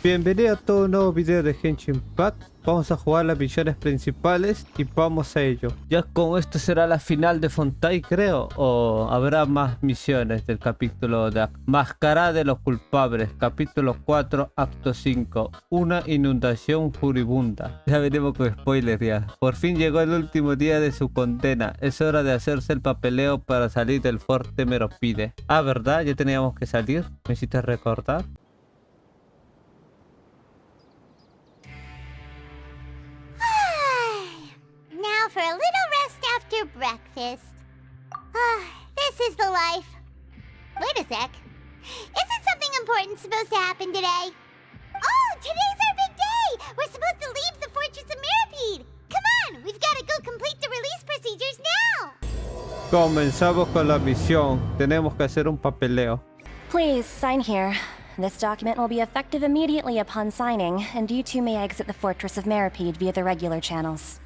Bienvenido a todo un nuevo video de Genshin Impact. Vamos a jugar las misiones principales y vamos a ello. Ya con esto será la final de Fontaine, creo. O habrá más misiones del capítulo de Mascarada de los culpables. Capítulo 4, acto 5. Una inundación furibunda. Ya veremos con spoilers ya. Por fin llegó el último día de su condena. Es hora de hacerse el papeleo para salir del fuerte Meropide. Ah, ¿verdad? Ya teníamos que salir. ¿Me hiciste recordar? For a little rest after breakfast. This is the life. Wait a sec. Isn't something important supposed to happen today? Oh, today's our big day! We're supposed to leave the Fortress of Meropide! Come on, we've got to go complete the release procedures now! Comenzamos con la misión. Tenemos que hacer un papeleo. Please, sign here. This document will be effective immediately upon signing, and you two may exit the Fortress of Meropide via the regular channels.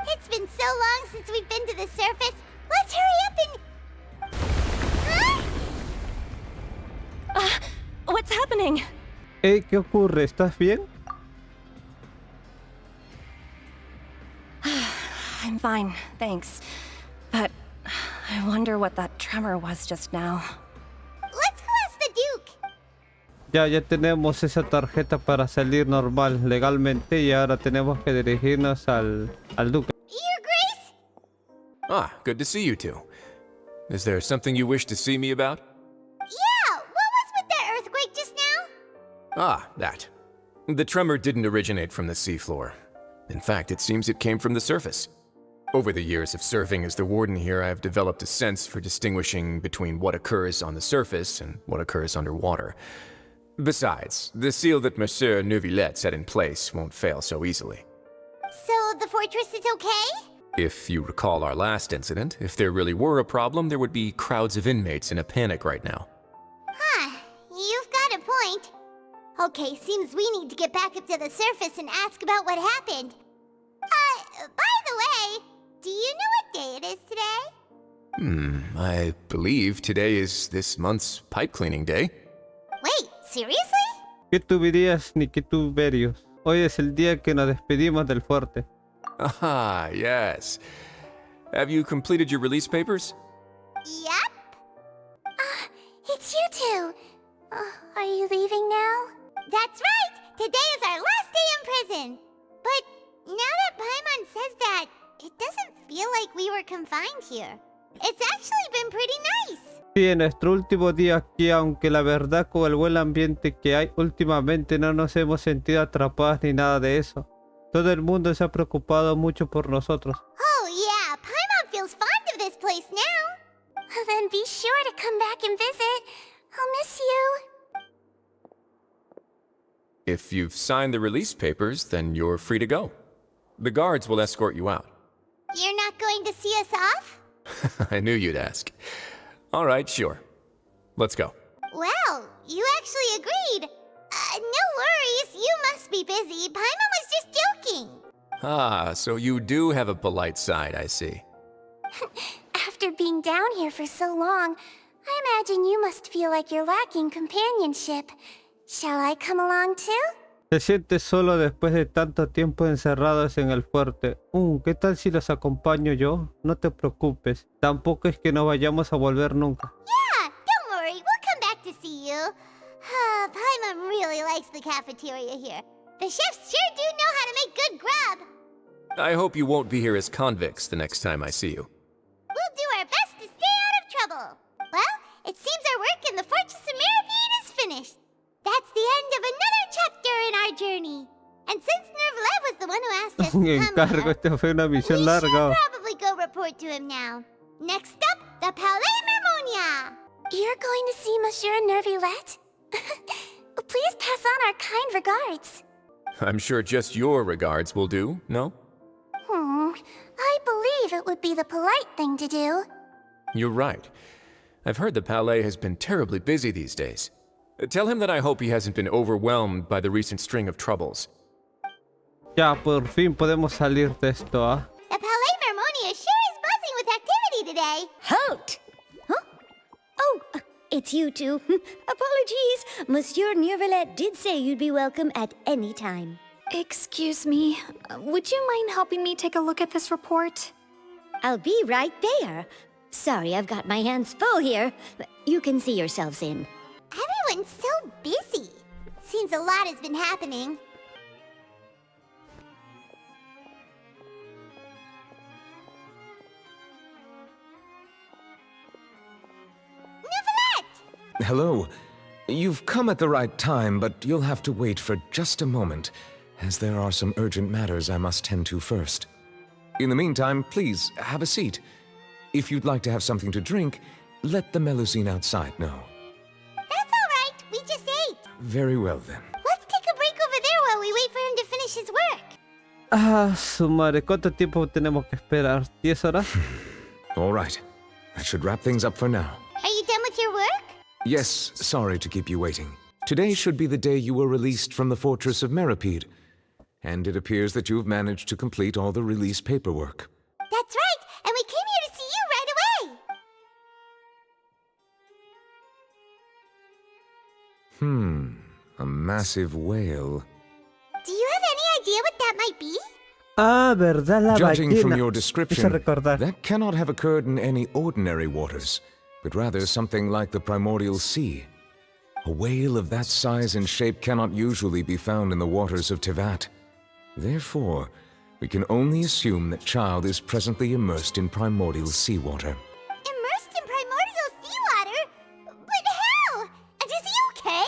It's been so long since we've been to the surface. Let's hurry up and... Huh? What's happening? Hey, ¿qué ocurre? ¿Estás bien? I'm fine, thanks. But I wonder what that tremor was just now. Let's go ask the Duke. Ya tenemos esa tarjeta para salir normal, legalmente, y ahora tenemos que dirigirnos al Duque. Your Grace? Ah, good to see you two. Is there something you wish to see me about? Yeah, what was with that earthquake just now? Ah, that. The tremor didn't originate from the seafloor. In fact, it seems it came from the surface. Over the years of serving as the warden here, I've developed a sense for distinguishing between what occurs on the surface and what occurs underwater. Besides, the seal that Monsieur Neuvillette set in place won't fail so easily. So the fortress is okay? If you recall our last incident, if there really were a problem, there would be crowds of inmates in a panic right now. Huh, you've got a point. Okay, seems we need to get back up to the surface and ask about what happened. By the way, do you know what day it is today? I believe today is this month's pipe cleaning day. Wait, seriously? ¿Qué tuberías ni qué tuberios? Hoy es el día que nos despedimos del fuerte. Ah, yes. Have you completed your release papers? Yep. It's you two. Are you leaving now? That's right! Today is our last day in prison! But now that Paimon says that, it doesn't feel like we were confined here. It's actually been pretty nice. Sí, en nuestro último día aquí, aunque la verdad con el buen ambiente que hay últimamente no nos hemos sentido atrapadas ni nada de eso. Todo el mundo se ha preocupado mucho por nosotros. Oh yeah, Paimon feels fond of this place now. Then be sure to come back and visit. I'll miss you. If you've signed the release papers, then you're free to go. The guards will escort you out. You're not going to see us off? I knew you'd ask. All right, sure. Let's go. Well, you actually agreed. No worries, you must be busy. Paimon was just joking. Ah, so you do have a polite side, I see. After being down here for so long, I imagine you must feel like you're lacking companionship. Shall I come along too? Se siente solo después de tanto tiempo encerrados en el fuerte. ¿Qué tal si los acompaño yo? No te preocupes. Tampoco es que no vayamos a volver nunca. Yeah, don't worry, we'll come back to see you. Paimon really likes the cafeteria here. The chefs sure do know how to make good grub. I hope you won't be here as convicts the next time I see you. We'll do our best to stay out of trouble. Well, it seems our work in the Fortress of Meropide is finished. That's the end of another chapter in our journey. And since Neuvillette was the one who asked us to come here, Esta fue una we misión should larga. probably go report to him now. Next up, the Palais Mermonia. You're going to see Monsieur Neuvillette? Please pass on our kind regards. I'm sure just your regards will do, no? I believe it would be the polite thing to do. You're right. I've heard the Palais has been terribly busy these days. Tell him that I hope he hasn't been overwhelmed by the recent string of troubles. Ya, por fin podemos salir de esto, ¿ah? The Palais Mermonia sure is buzzing with activity today. Halt! Huh? Oh, it's you two. Apologies. Monsieur Neuvillette did say you'd be welcome at any time. Excuse me, would you mind helping me take a look at this report? I'll be right there. Sorry, I've got my hands full here. You can see yourselves in. Everyone's so busy. Seems a lot has been happening. Neuvillette! Hello. You've come at the right time, but you'll have to wait for just a moment, as there are some urgent matters I must tend to first. In the meantime, please, have a seat. If you'd like to have something to drink, let the Melusine outside know. That's all right. We just ate. Very well, then. Let's take a break over there while we wait for him to finish his work. Ah, su madre, ¿cuánto tiempo tenemos que esperar? ¿10 horas? All right. That should wrap things up for now. Are you done with your work? Yes, sorry to keep you waiting. Today should be the day you were released from the fortress of Meripede, and it appears that you've managed to complete all the release paperwork. That's right, and we came here to see you right away. A massive whale. Do you have any idea what that might be? Ah, verdad, la Judging ballena. from your Hizo description, recordar. that cannot have occurred in any ordinary waters, but rather something like the primordial sea. A whale of that size and shape cannot usually be found in the waters of Tevat. Therefore, we can only assume that Child is presently immersed in primordial seawater. Immersed in primordial seawater? But how? And is he okay?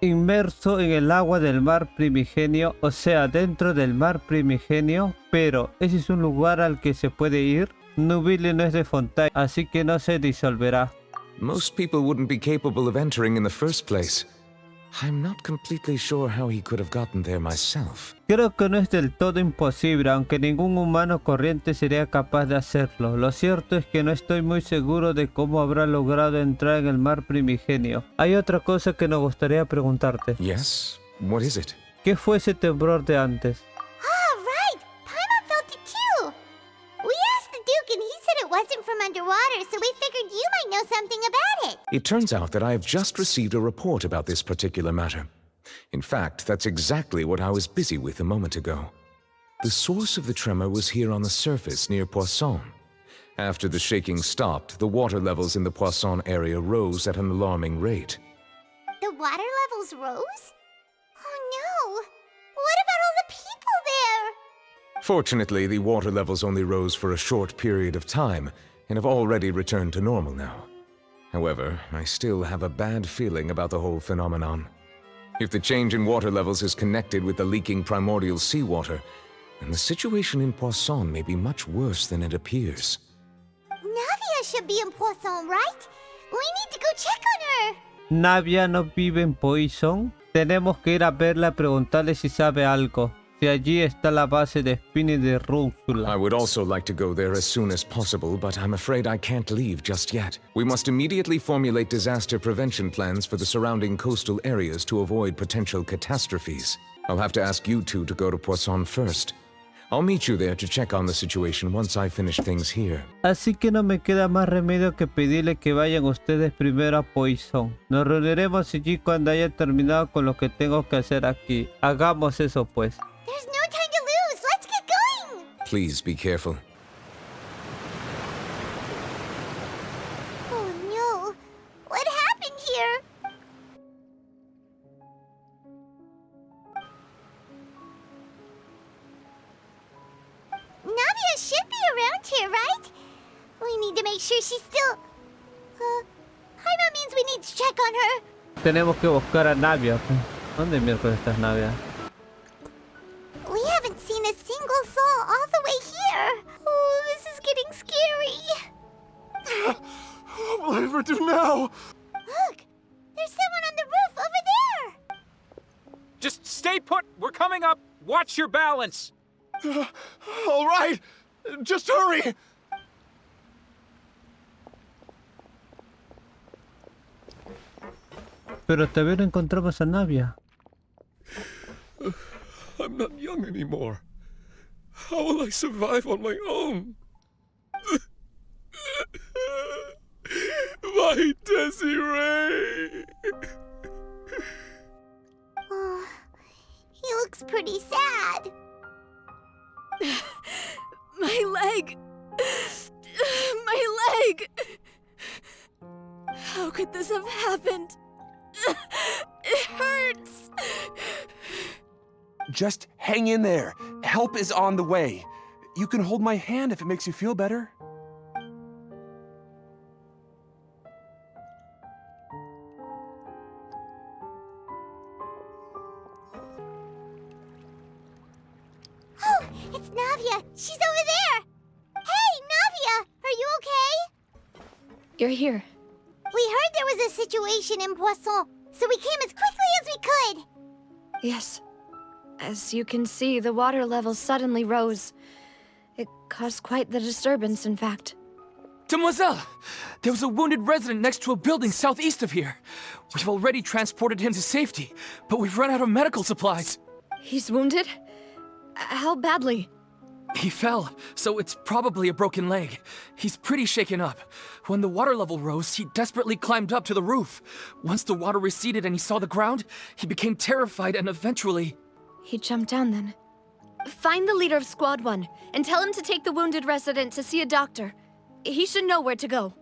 Inmerso en el agua del mar primigenio, o sea, dentro del mar primigenio, pero ese es un lugar al que se puede ir. Nubile no es de Fontaine, así que no se disolverá. Most people wouldn't be capable of entering in the first place. I'm not completely sure how he could have gotten there myself. Creo que no es del todo imposible, aunque ningún humano corriente sería capaz de hacerlo. Lo cierto es que no estoy muy seguro de cómo habrá logrado entrar en el mar primigenio. Hay otra cosa que nos gustaría preguntarte. Yes? What is it? ¿Qué fue ese temblor de antes? Ah, right! Paimon felt it too! We asked the Duke and he said it wasn't from underwater, so we figured you might know something about it. It turns out that I have just received a report about this particular matter. In fact, that's exactly what I was busy with a moment ago. The source of the tremor was here on the surface near Poisson. After the shaking stopped, the water levels in the Poisson area rose at an alarming rate. The water levels rose? Oh no! What about all the people there? Fortunately, the water levels only rose for a short period of time and have already returned to normal now. However, I still have a bad feeling about the whole phenomenon. If the change in water levels is connected with the leaking primordial seawater, then the situation in Poisson may be much worse than it appears. Navia should be in Poisson, right? We need to go check on her! Navia no vive en Poisson. Tenemos que ir a verla a preguntarle si sabe algo. Si allí está la base de Spiny de I Rúsula. would also like to go there as soon as possible, but I'm afraid I can't leave just yet. We must immediately formulate disaster prevention plans for the surrounding coastal areas to avoid potential catastrophes. I'll have to ask you two to go to Poisson first. I'll meet you there to check on the situation once I finish things here. Así que no me queda más remedio que pedirle que vayan ustedes primero a Poisson. Nos reuniremos allí cuando haya terminado con lo que tengo que hacer aquí. Hagamos eso pues. There's no time to lose! Let's get going! Please be careful. Oh no! What happened here? Navia should be around here, right? We need to make sure she's still... Paimon means we need to check on her. Tenemos que buscar a Navia. ¿Dónde miércoles está Navia? We haven't seen a single soul all the way here. Oh, this is getting scary. What will I ever do now? Look, there's someone on the roof over there. Just stay put. We're coming up. Watch your balance. All right, just hurry. Pero todavía no encontramos a Navia. I'm not young anymore. How will I survive on my own? My My Desiree! Oh, he looks pretty sad. My leg! My leg! How could this have happened? It hurts! Just hang in there. Help is on the way. You can hold my hand if it makes you feel better. Oh, it's Navia. She's over there. Hey, Navia, are you okay? You're here. We heard there was a situation in Poisson, so we came as quickly as we could. Yes. As you can see, the water level suddenly rose. It caused quite the disturbance, in fact. Demoiselle! There was a wounded resident next to a building southeast of here. We've already transported him to safety, but we've run out of medical supplies. He's wounded? How badly? He fell, so it's probably a broken leg. He's pretty shaken up. When the water level rose, he desperately climbed up to the roof. Once the water receded and he saw the ground, he became terrified and eventually... He jumped down then. Find the leader of Squad 1 and tell him to take the wounded resident to see a doctor. He should know where to go.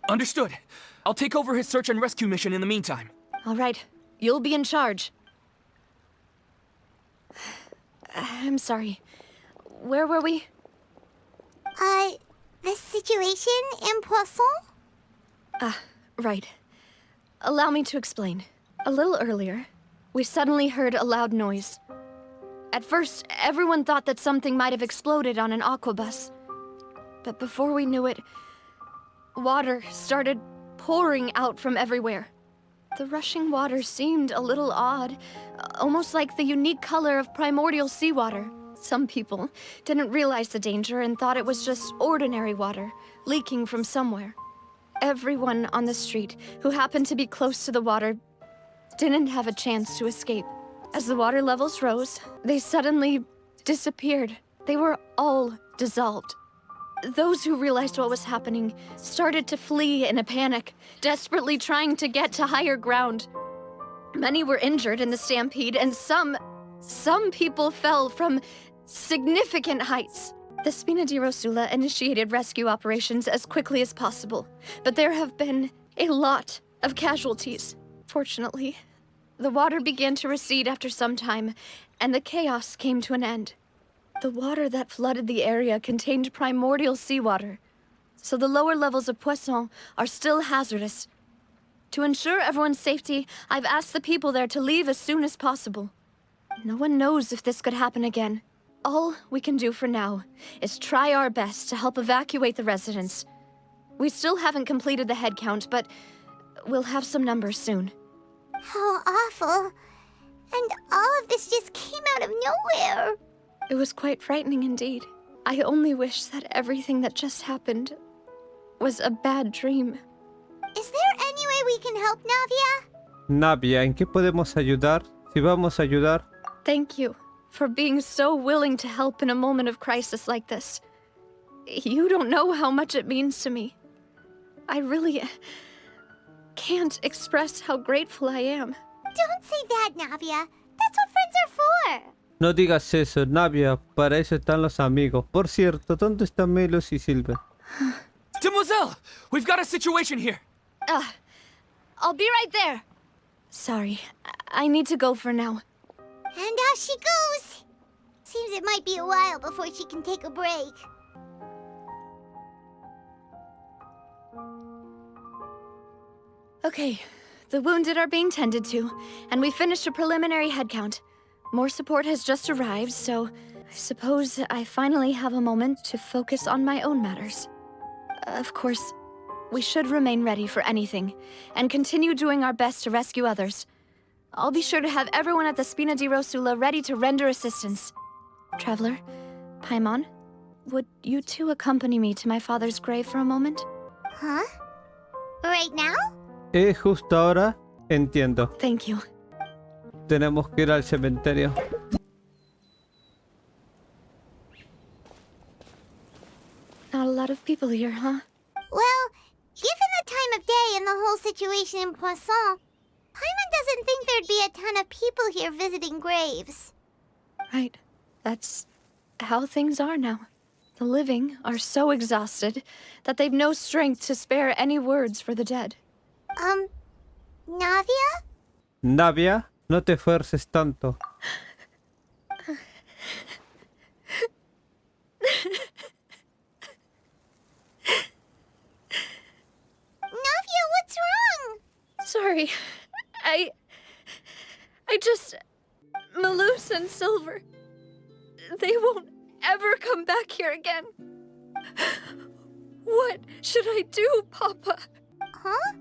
Understood. I'll take over his search and rescue mission in the meantime. All right. You'll be in charge. I'm sorry. Where were we? The situation in Poisson? Right. Allow me to explain. A little earlier, we suddenly heard a loud noise. At first, everyone thought that something might have exploded on an aquabus. But before we knew it, water started pouring out from everywhere. The rushing water seemed a little odd, almost like the unique color of primordial seawater. Some people didn't realize the danger and thought it was just ordinary water, leaking from somewhere. Everyone on the street who happened to be close to the water didn't have a chance to escape. As the water levels rose, they suddenly disappeared. They were all dissolved. Those who realized what was happening started to flee in a panic, desperately trying to get to higher ground. Many were injured in the stampede, and some people fell from significant heights. The Spina di Rosula initiated rescue operations as quickly as possible, but there have been a lot of casualties. Fortunately, the water began to recede after some time, and the chaos came to an end. The water that flooded the area contained primordial seawater, so the lower levels of Poisson are still hazardous. To ensure everyone's safety, I've asked the people there to leave as soon as possible. No one knows if this could happen again. All we can do for now is try our best to help evacuate the residents. We still haven't completed the head count, but we'll have some numbers soon. How awful. And all of this just came out of nowhere. It was quite frightening indeed. I only wish that everything that just happened was a bad dream. Is there any way we can help, Navia? Navia, ¿en qué podemos ayudar? Si vamos a ayudar. Thank you for being so willing to help in a moment of crisis like this. You don't know how much it means to me. I really can't express how grateful I am. Don't say that, Navia. That's what friends are for. No digas eso, Navia. Para eso están los amigos. Por cierto, ¿dónde están Melos y Silver? Demoiselle! We've got a situation here! I'll be right there. Sorry, I need to go for now. And out she goes. Seems it might be a while before she can take a break. Okay, the wounded are being tended to, and we finished a preliminary head count. More support has just arrived, so I suppose I finally have a moment to focus on my own matters. Of course, we should remain ready for anything, and continue doing our best to rescue others. I'll be sure to have everyone at the Spina di Rosula ready to render assistance. Traveler, Paimon, would you two accompany me to my father's grave for a moment? Huh? Right now? Justo ahora, entiendo. Thank you. Tenemos que ir al cementerio. Not a lot of people here, huh? Well, given the time time of day and the whole situation in Poisson, Paimon doesn't think there'd be a ton of people here visiting graves. Right. That's how things are now. The living are so exhausted that they've no strength to spare any words for the dead. Navia? Navia, no te esfuerces tanto. Navia, what's wrong? Sorry. I just... Malus and Silver... They won't ever come back here again. What should I do, Papa? Huh?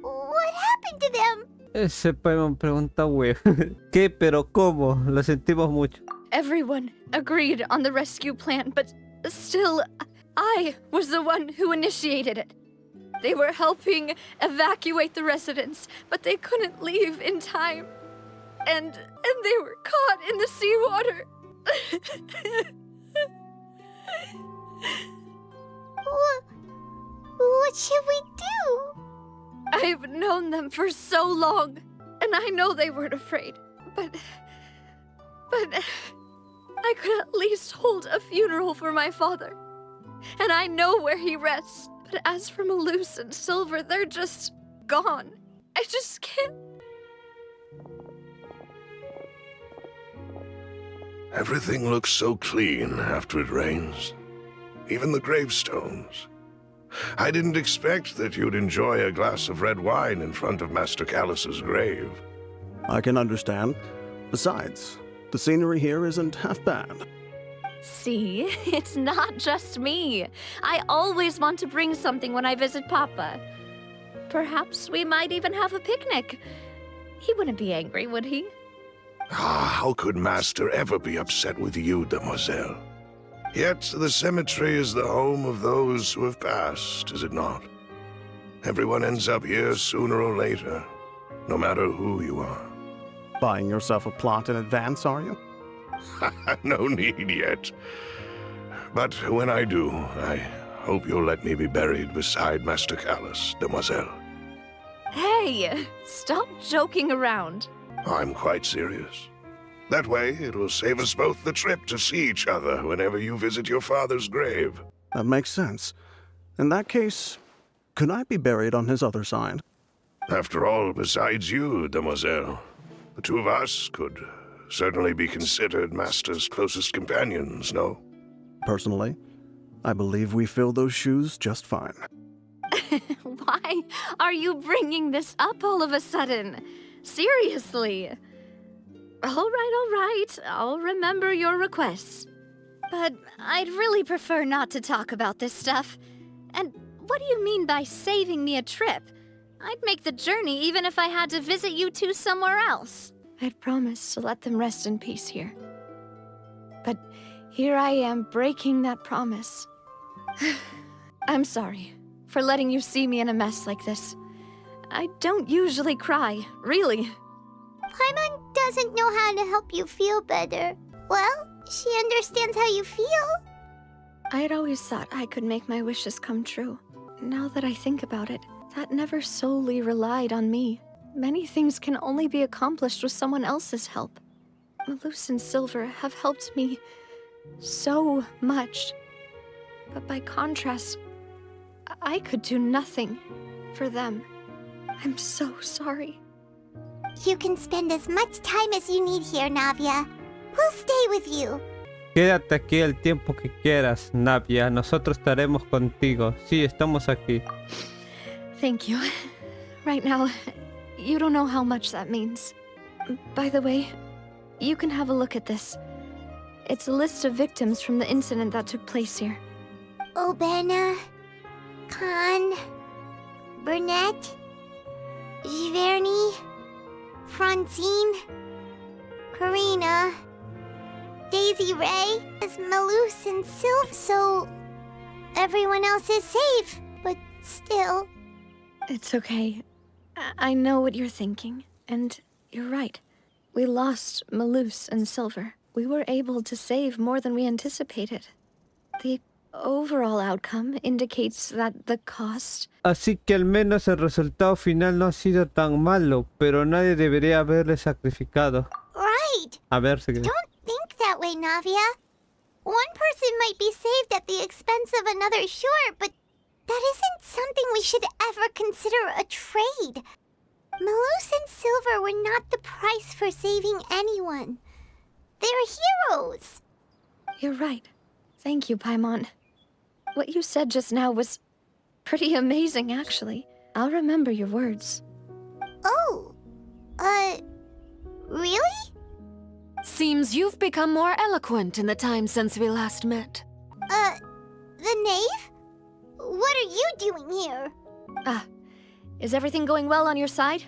What happened to them? Ese Paimon pregunta, güey. ¿Qué, pero cómo? Lo sentimos mucho. Everyone agreed on the rescue plan, but still, I was the one who initiated it. They were helping evacuate the residents, but they couldn't leave in time. And they were caught in the seawater. What should we do? I've known them for so long, and I know they weren't afraid, but I could at least hold a funeral for my father. And I know where he rests, but as for Malus and Silver, they're just gone. I just can't... Everything looks so clean after it rains. Even the gravestones. I didn't expect that you'd enjoy a glass of red wine in front of Master Callus's grave. I can understand. Besides, the scenery here isn't half bad. See, it's not just me. I always want to bring something when I visit Papa. Perhaps we might even have a picnic. He wouldn't be angry, would he? How could Master ever be upset with you, Demoiselle? Yet the cemetery is the home of those who have passed, is it not? Everyone ends up here sooner or later, no matter who you are. Buying yourself a plot in advance, are you? No need yet. But when I do, I hope you'll let me be buried beside Master Callus, Demoiselle. Hey, stop joking around. I'm quite serious. That way, it'll save us both the trip to see each other whenever you visit your father's grave. That makes sense. In that case, could I be buried on his other side? After all, besides you, Demoiselle, the two of us could certainly be considered Master's closest companions, no? Personally, I believe we fill those shoes just fine. Why are you bringing this up all of a sudden? Seriously. All right. I'll remember your requests. But I'd really prefer not to talk about this stuff. And what do you mean by saving me a trip? I'd make the journey even if I had to visit you two somewhere else. I'd promised to let them rest in peace here. But here I am breaking that promise. I'm sorry for letting you see me in a mess like this. I don't usually cry, really. Paimon doesn't know how to help you feel better. Well, she understands how you feel. I'd always thought I could make my wishes come true. Now that I think about it, that never solely relied on me. Many things can only be accomplished with someone else's help. Malus and Silver have helped me so much. But by contrast, I could do nothing for them. I'm so sorry. You can spend as much time as you need here, Navia. We'll stay with you. Quédate aquí el tiempo que quieras, Navia. Nosotros estaremos contigo. Sí, estamos aquí. Thank you. Right now, you don't know how much that means. By the way, you can have a look at this. It's a list of victims from the incident that took place here. Obena, Khan, Burnett, Giverny, Francine, Karina, Daisy Ray, Malus and Sylph, so everyone else is safe, but still. It's okay. I know what you're thinking, and you're right. We lost Malus and Silver. We were able to save more than we anticipated. The overall outcome indicates that the cost... Así que al menos el resultado final no ha sido tan malo, pero nadie debería haberle sacrificado. Right. A ver, si Don't think that way, Navia. One person might be saved at the expense of another, sure, but that isn't something we should ever consider a trade. Malus and Silver were not the price for saving anyone. They're heroes. You're right. Thank you, Paimon. What you said just now was pretty amazing, actually. I'll remember your words. Oh. Really? Seems you've become more eloquent in the time since we last met. The knave? What are you doing here? Is everything going well on your side?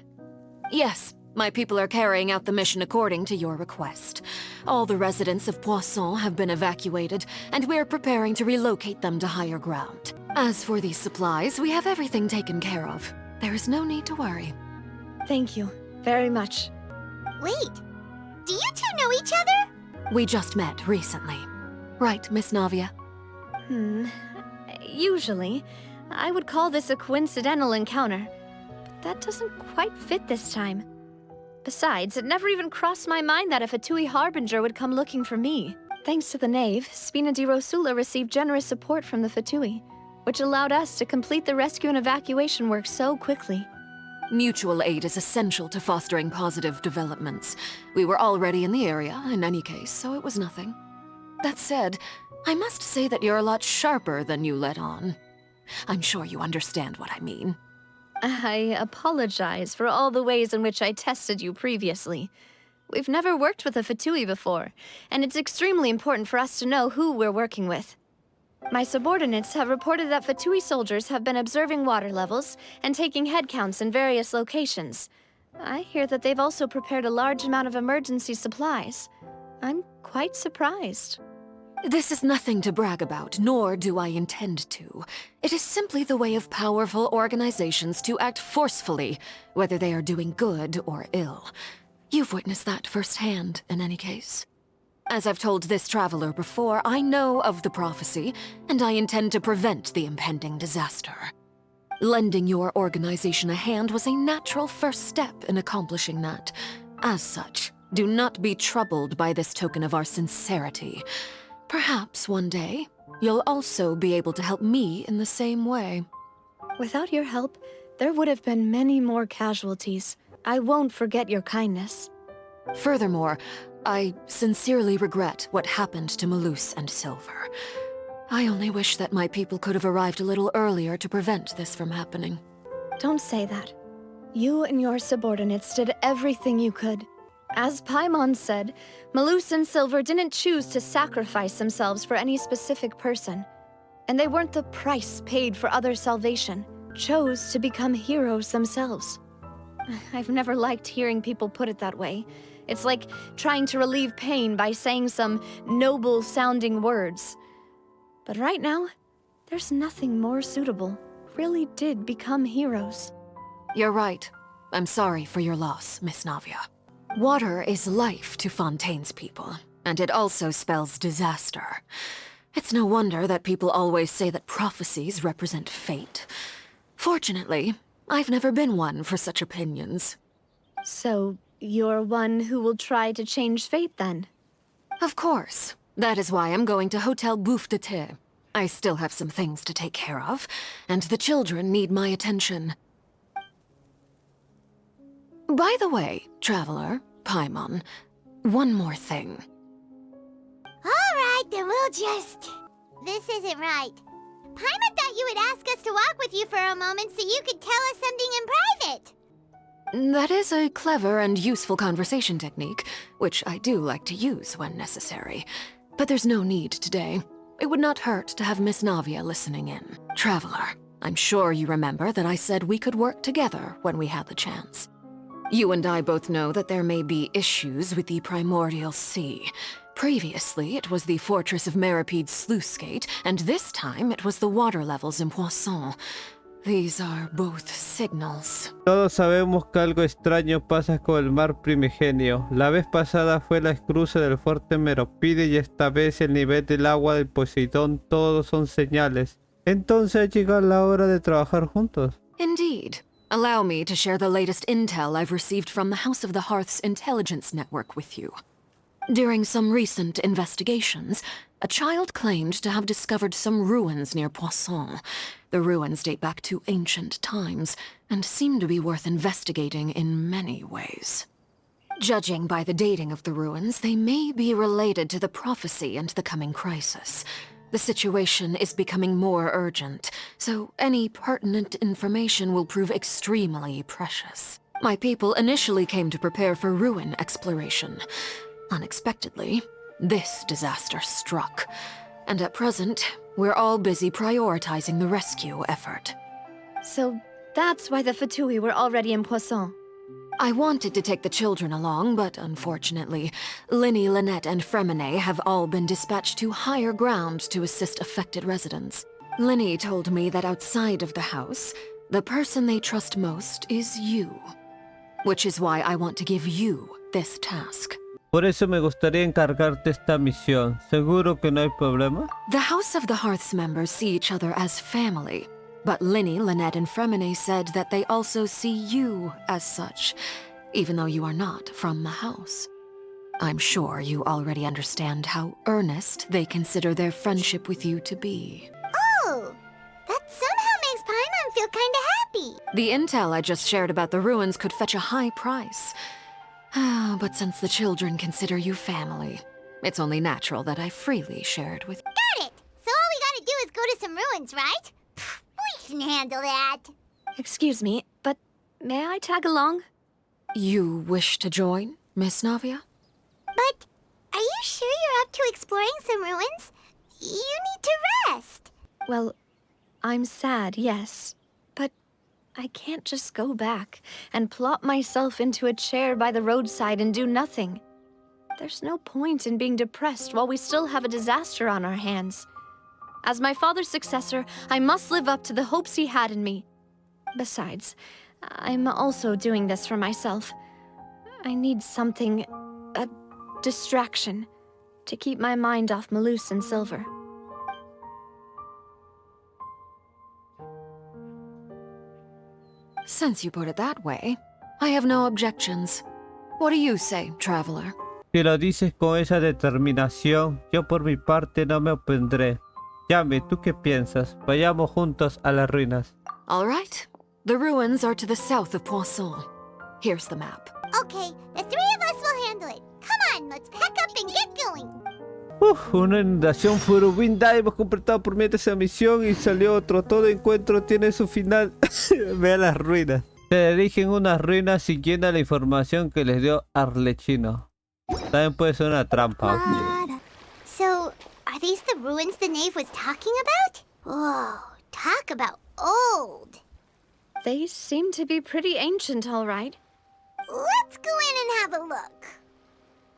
Yes, my people are carrying out the mission according to your request. All the residents of Poisson have been evacuated, and we're preparing to relocate them to higher ground. As for these supplies, we have everything taken care of. There is no need to worry. Thank you very much. Wait, do you two know each other? We just met recently. Right, Miss Navia? Usually, I would call this a coincidental encounter, but that doesn't quite fit this time. Besides, it never even crossed my mind that a Fatui Harbinger would come looking for me. Thanks to the Knave, Spina di Rosula received generous support from the Fatui, which allowed us to complete the rescue and evacuation work so quickly. Mutual aid is essential to fostering positive developments. We were already in the area, in any case, so it was nothing. That said, I must say that you're a lot sharper than you let on. I'm sure you understand what I mean. I apologize for all the ways in which I tested you previously. We've never worked with a Fatui before, and it's extremely important for us to know who we're working with. My subordinates have reported that Fatui soldiers have been observing water levels and taking head counts in various locations. I hear that they've also prepared a large amount of emergency supplies. I'm quite surprised. This is nothing to brag about, nor do I intend to. It is simply the way of powerful organizations to act forcefully, whether they are doing good or ill. You've witnessed that firsthand, in any case. As I've told this traveler before, I know of the prophecy, and I intend to prevent the impending disaster. Lending your organization a hand was a natural first step in accomplishing that. As such, do not be troubled by this token of our sincerity. Perhaps one day, you'll also be able to help me in the same way. Without your help, there would have been many more casualties. I won't forget your kindness. Furthermore, I sincerely regret what happened to Malus and Silver. I only wish that my people could have arrived a little earlier to prevent this from happening. Don't say that. You and your subordinates did everything you could. As Paimon said, Malus and Silver didn't choose to sacrifice themselves for any specific person. And they weren't the price paid for other salvation, chose to become heroes themselves. I've never liked hearing people put it that way. It's like trying to relieve pain by saying some noble-sounding words. But right now, there's nothing more suitable. Really did become heroes. You're right. I'm sorry for your loss, Miss Navia. Water is life to Fontaine's people, and it also spells disaster. It's no wonder that people always say that prophecies represent fate. Fortunately, I've never been one for such opinions. So, you're one who will try to change fate, then? Of course. That is why I'm going to Hotel Bouffe de Thé. I still have some things to take care of, and the children need my attention. By the way, Traveler, Paimon, one more thing. Alright, then we'll just... This isn't right. Paimon thought you would ask us to walk with you for a moment so you could tell us something in private. That is a clever and useful conversation technique, which I do like to use when necessary. But there's no need today. It would not hurt to have Miss Navia listening in. Traveler, I'm sure you remember that I said we could work together when we had the chance. You and I both know that there may be issues with the Primordial Sea. Previously, it was the Fortress of Meripede's sluice gate, and this time it was the water levels in Poisson. These are both signals. Todos sabemos que algo extraño pasa con el mar primigenio. La vez pasada fue la cruce del fuerte Meropide y esta vez el nivel del agua del Poseidón. Todos son señales. Entonces ha llegado la hora de trabajar juntos. Indeed. Allow me to share the latest intel I've received from the House of the Hearth's intelligence network with you. During some recent investigations, a child claimed to have discovered some ruins near Poisson. The ruins date back to ancient times and seem to be worth investigating in many ways. Judging by the dating of the ruins, they may be related to the prophecy and the coming crisis. The situation is becoming more urgent, so any pertinent information will prove extremely precious. My people initially came to prepare for ruin exploration. Unexpectedly, this disaster struck, and at present, we're all busy prioritizing the rescue effort. So that's why the Fatui were already in Poisson. I wanted to take the children along, but unfortunately, Linny, Lynette, and Fremine have all been dispatched to higher ground to assist affected residents. Linny told me that outside of the house, the person they trust most is you. Which is why I want to give you this task. Por eso me gustaría encargarte esta misión. ¿Seguro que no hay problema? The House of the Hearth's members see each other as family. But Linny, Lynette, and Fremine said that they also see you as such, even though you are not from the house. I'm sure you already understand how earnest they consider their friendship with you to be. Oh, that somehow makes Paimon feel kinda happy. The intel I just shared about the ruins could fetch a high price. But since the children consider you family, it's only natural that I freely share it with you. Got it! So all we gotta do is go to some ruins, right? We can handle that. Excuse me, but may I tag along? You wish to join, Miss Navia? But are you sure you're up to exploring some ruins? You need to rest. Well, I'm sad, yes. But I can't just go back and plop myself into a chair by the roadside and do nothing. There's no point in being depressed while we still have a disaster on our hands. As my father's successor, I must live up to the hopes he had in me. Besides, I'm also doing this for myself. I need something, a distraction, to keep my mind off Malus and Silver. Since you put it that way, I have no objections. What do you say, traveler? Si lo dices con esa determinación, yo por mi parte no me opondré. Yami, ¿tú qué piensas? Vayamos juntos a las ruinas. All right. The ruins are to the south of Poisson. Here's the map. Okay, the three of us will handle it. Come on, let's pack up and get going. Una inundación furibunda. Hemos completado por medio esa misión y salió otro. Todo encuentro tiene su final. Ve las ruinas. Se dirigen unas ruinas siguiendo la información que les dio Arlecchino. También puede ser una trampa. So, are these the ruins the knave was talking about? Whoa, talk about old. They seem to be pretty ancient, all right. Let's go in and have a look.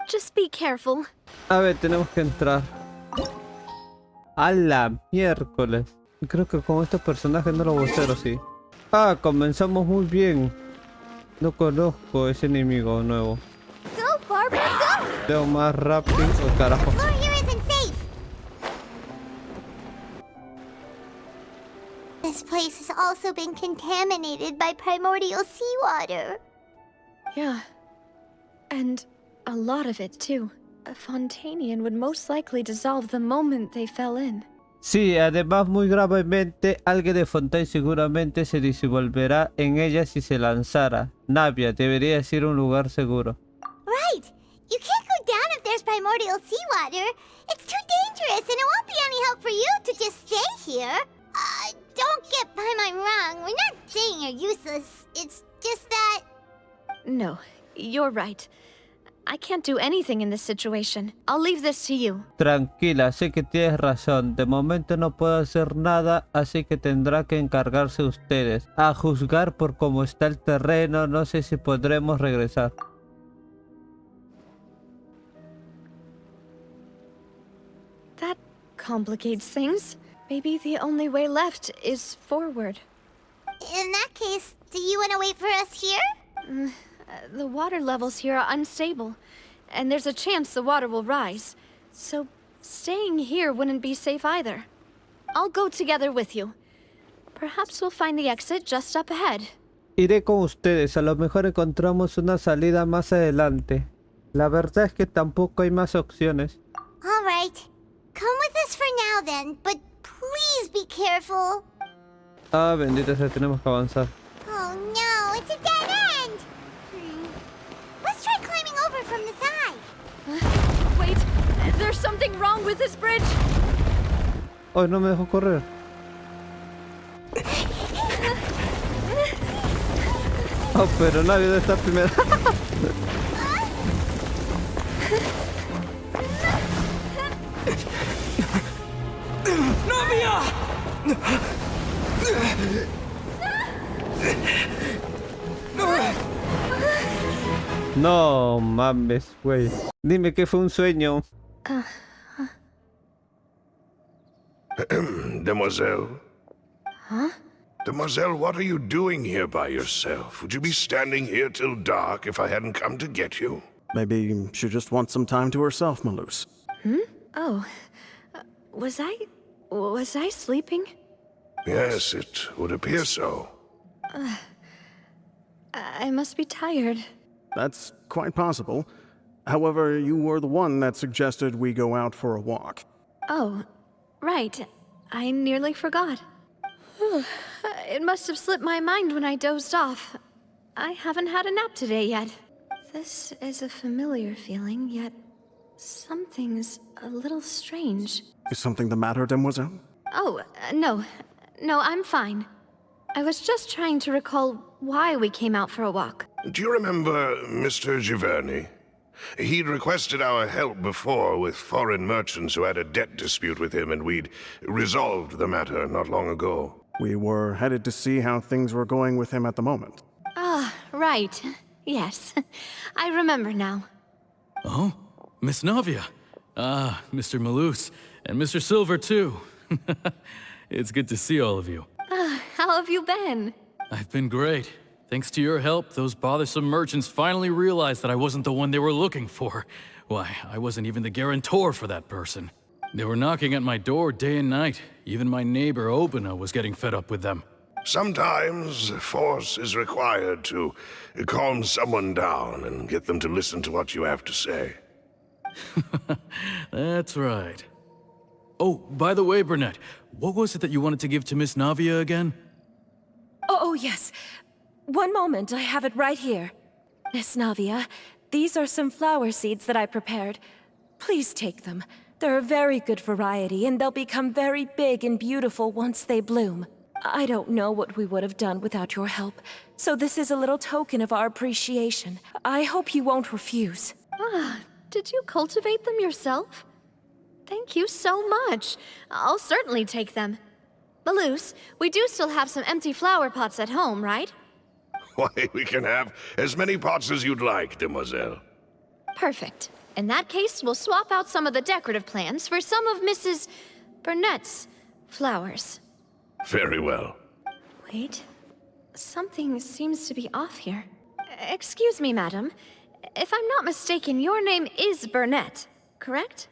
Just be careful. A ver, tenemos que entrar. A la miércoles. Creo que con estos personajes no lo voy a hacer así. Ah, comenzamos muy bien. No conozco ese enemigo nuevo. Go, Barbara, go! Leo más rápido. Oh, carajo. The floor here isn't safe. This place has also been contaminated by primordial seawater. Yeah. And a lot of it, too. A Fontanian would most likely dissolve the moment they fell in. Sí, además muy gravemente, alguien de Fontaine seguramente se disolverá en ella si se lanzara. Navia, debería ser un lugar seguro. Right! You can't go down if there's primordial seawater. It's too dangerous and it won't be any help for you to just stay here. Don't get Paimon wrong. We're not saying you're useless. It's just that... No, you're right. I can't do anything in this situation. I'll leave this to you. Tranquila, sé que tienes razón. De momento no puedo hacer nada, así que tendrá que encargarse ustedes. A juzgar por cómo está el terreno, no sé si podremos regresar. That complicates things. Maybe the only way left is forward. In that case, do you want to wait for us here? The water levels here are unstable, and there's a chance the water will rise. So, staying here wouldn't be safe either. I'll go together with you. Perhaps we'll find the exit just up ahead. Iré con ustedes, a lo mejor encontramos una salida más adelante. La verdad es que tampoco hay más opciones. All right. Come with us for now then, but please be careful. Ah, bendito sea, tenemos que avanzar. Oh no, it's a dead end! Let's try climbing over from the side. Wait, there's something wrong with this bridge! Oh, no me dejó correr. Oh, pero nadie debe estar primero. No mames, güey. Dime que fue un sueño. Demoiselle? Huh? Demoiselle, what are you doing here by yourself? Would you be standing here till dark if I hadn't come to get you? Maybe she just wants some time to herself, Malus. Oh. Was I sleeping? Yes, it would appear so. I must be tired. That's quite possible. However, you were the one that suggested we go out for a walk. Oh, right. I nearly forgot. It must have slipped my mind when I dozed off. I haven't had a nap today yet. This is a familiar feeling, yet something's a little strange. Is something the matter, Demoiselle? Oh, no. No, I'm fine. I was just trying to recall why we came out for a walk. Do you remember Mr. Giverny? He'd requested our help before with foreign merchants who had a debt dispute with him, and we'd resolved the matter not long ago. We were headed to see how things were going with him at the moment. Ah, right. Yes. I remember now. Oh, Miss Navia. Ah, Mr. Malus. And Mr. Silver, too. It's good to see all of you. How have you been? I've been great. Thanks to your help, those bothersome merchants finally realized that I wasn't the one they were looking for. Why, I wasn't even the guarantor for that person. They were knocking at my door day and night. Even my neighbor, Obina, was getting fed up with them. Sometimes force is required to calm someone down and get them to listen to what you have to say. That's right. Oh, by the way, Burnett, what was it that you wanted to give to Miss Navia again? Oh, yes. One moment, I have it right here. Miss Navia, these are some flower seeds that I prepared. Please take them. They're a very good variety, and they'll become very big and beautiful once they bloom. I don't know what we would have done without your help, so this is a little token of our appreciation. I hope you won't refuse. Ah, did you cultivate them yourself? Thank you so much. I'll certainly take them. Malus, we do still have some empty flower pots at home, right? Why, we can have as many pots as you'd like, Demoiselle. Perfect. In that case, we'll swap out some of the decorative plants for some of Mrs. Burnett's flowers. Very well. Wait. Something seems to be off here. Excuse me, madam. If I'm not mistaken, your name is Burnett, correct?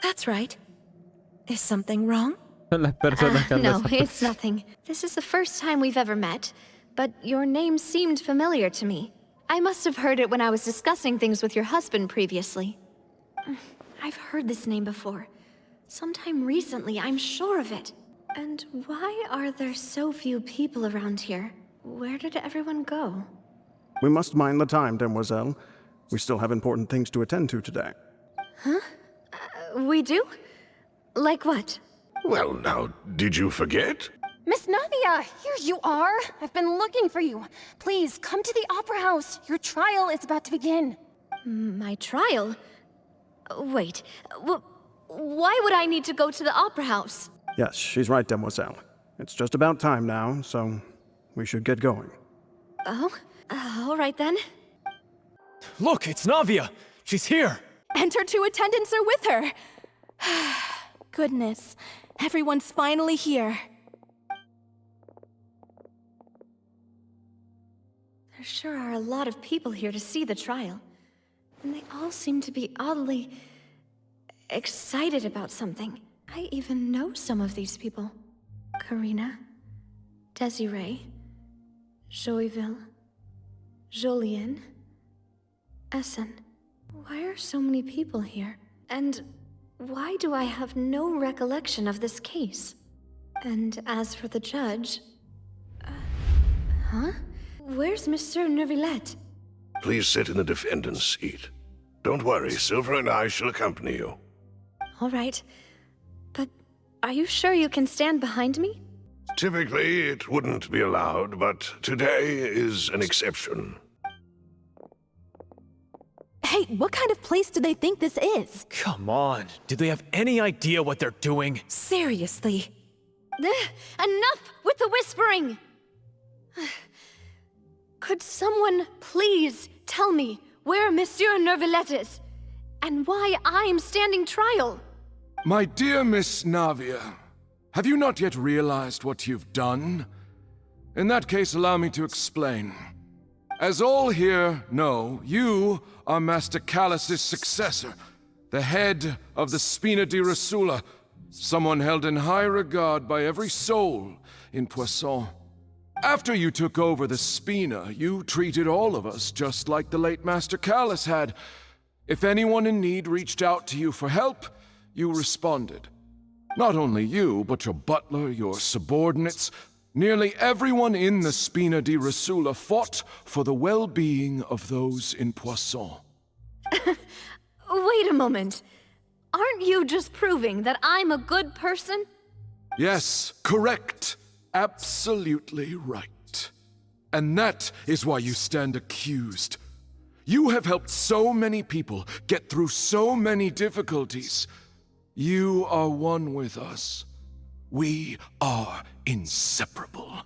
That's right. Is something wrong? Las personas que No, andan- it's nothing. This is the first time we've ever met, but your name seemed familiar to me. I must have heard it when I was discussing things with your husband previously. I've heard this name before. Sometime recently, I'm sure of it. And why are there so few people around here? Where did everyone go? We must mind the time, Demoiselle. We still have important things to attend to today. We do? Like what? Well, now, did you forget? Miss Navia, here you are. I've been looking for you. Please, come to the Opera House. Your trial is about to begin. My trial? Wait, why would I need to go to the Opera House? Yes, she's right, Demoiselle. It's just about time now, so we should get going. Oh, all right then. Look, it's Navia! She's here! And her two attendants are with her. Goodness, everyone's finally here. There sure are a lot of people here to see the trial. And they all seem to be oddly excited about something. I even know some of these people. Karina, Desiree, Joyville, Jolien, Essen. Why are so many people here? And why do I have no recollection of this case? And as for the judge... huh? Where's Monsieur Neuvillette? Please sit in the defendant's seat. Don't worry, Silver and I shall accompany you. All right. But are you sure you can stand behind me? Typically, it wouldn't be allowed, but today is an exception. Hey, what kind of place do they think this is? Come on, do they have any idea what they're doing? Seriously. Enough with the whispering! Could someone please tell me where Monsieur Neuvillette is? And why I'm standing trial? My dear Miss Navia, have you not yet realized what you've done? In that case, allow me to explain. As all here know, you are Master Callus's successor, the head of the Spina di Rosula, someone held in high regard by every soul in Poisson. After you took over the Spina, you treated all of us just like the late Master Callus had. If anyone in need reached out to you for help, you responded. Not only you, but your butler, your subordinates, nearly everyone in the Spina di Rosula fought for the well-being of those in Poisson. Wait a moment. Aren't you just proving that I'm a good person? Yes, correct. Absolutely right. And that is why you stand accused. You have helped so many people get through so many difficulties. You are one with us. We are inseparable.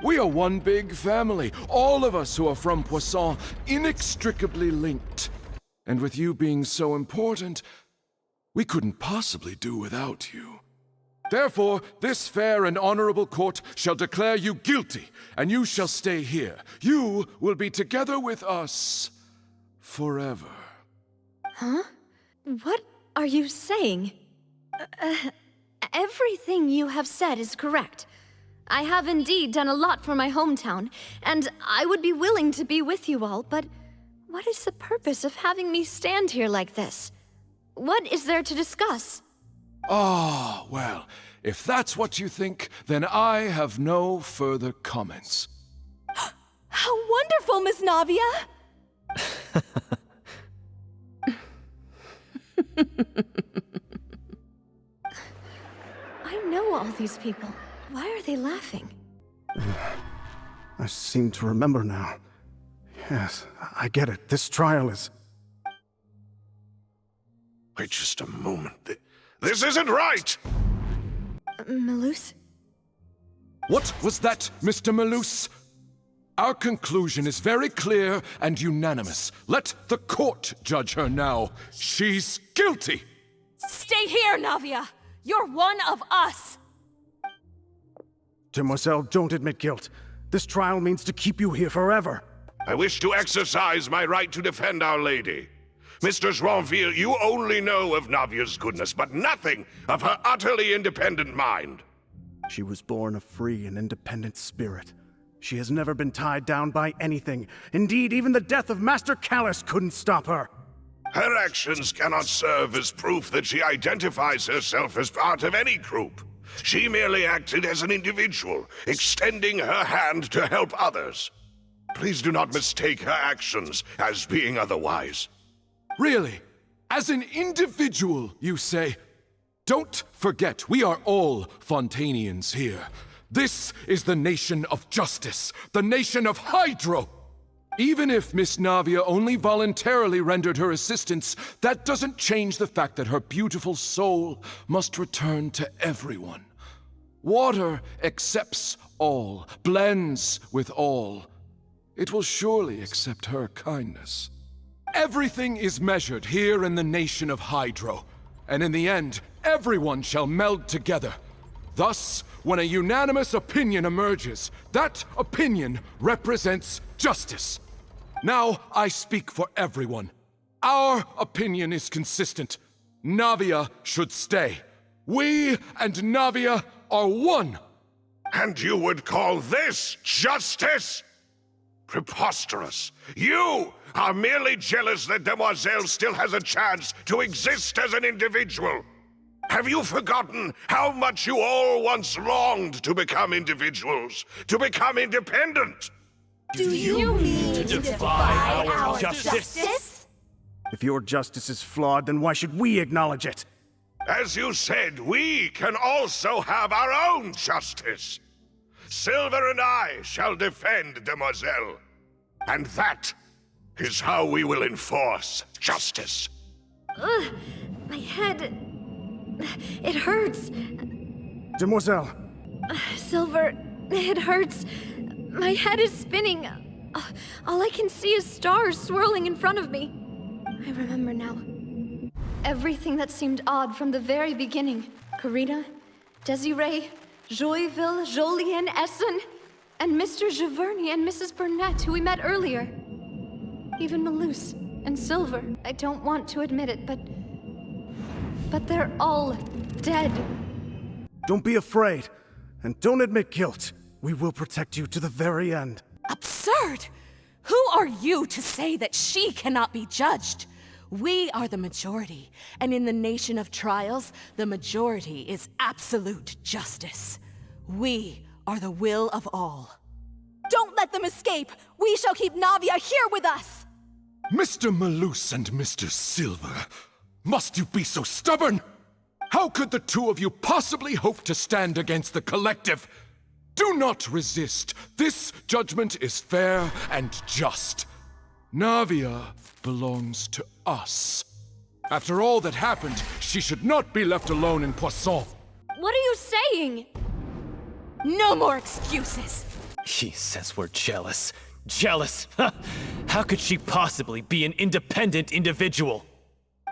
We are one big family, all of us who are from Poisson, inextricably linked. And with you being so important, we couldn't possibly do without you. Therefore, this fair and honorable court shall declare you guilty, and you shall stay here. You will be together with us forever. Huh? What are you saying? Everything you have said is correct. I have indeed done a lot for my hometown, and I would be willing to be with you all, but what is the purpose of having me stand here like this? What is there to discuss? Ah, well, if that's what you think, then I have no further comments. How wonderful, Miss Navia! I know all these people. Why are they laughing? I seem to remember now. Yes, I get it. This trial is... Wait just a moment. This isn't right! Malus? What was that, Mr. Malus? Our conclusion is very clear and unanimous. Let the court judge her now. She's guilty! Stay here, Navia! You're one of us! Demoiselle, don't admit guilt. This trial means to keep you here forever. I wish to exercise my right to defend Our Lady. Mr. Joinville, you only know of Navia's goodness, but nothing of her utterly independent mind. She was born a free and independent spirit. She has never been tied down by anything. Indeed, even the death of Master Callus couldn't stop her. Her actions cannot serve as proof that she identifies herself as part of any group. She merely acted as an individual, extending her hand to help others. Please do not mistake her actions as being otherwise. Really? As an individual, you say? Don't forget, we are all Fontanians here. This is the nation of justice, the nation of Hydro. Even if Miss Navia only voluntarily rendered her assistance, that doesn't change the fact that her beautiful soul must return to everyone. Water accepts all, blends with all. It will surely accept her kindness. Everything is measured here in the nation of Hydro, and in the end, everyone shall meld together. Thus, when a unanimous opinion emerges. That opinion represents justice. Now I speak for everyone. Our opinion is consistent. Navia should stay. We and Navia are one. And you would call this justice? Preposterous. You are merely jealous that Demoiselle still has a chance to exist as an individual. Have you forgotten how much you all once longed to become individuals, to become independent? Do you mean to defy our justice? If your justice is flawed, then why should we acknowledge it? As you said, we can also have our own justice. Silver and I shall defend Demoiselle. And that is how we will enforce justice. Ugh, my head... It hurts. Demoiselle! Silver, it hurts. My head is spinning. All I can see is stars swirling in front of me. I remember now. Everything that seemed odd from the very beginning. Karina, Desiree, Joyville, Jolien, Essen, and Mr. Giverny and Mrs. Burnett, who we met earlier. Even Malus and Silver. I don't want to admit it, but they're all dead. Don't be afraid, and don't admit guilt. We will protect you to the very end. Absurd! Who are you to say that she cannot be judged? We are the majority, and in the nation of trials, the majority is absolute justice. We are the will of all. Don't let them escape! We shall keep Navia here with us! Mr. Malus and Mr. Silver, must you be so stubborn? How could the two of you possibly hope to stand against the collective? Do not resist. This judgment is fair and just. Navia belongs to us. After all that happened, she should not be left alone in Poisson. What are you saying? No more excuses! He says we're jealous. Jealous? How could she possibly be an independent individual?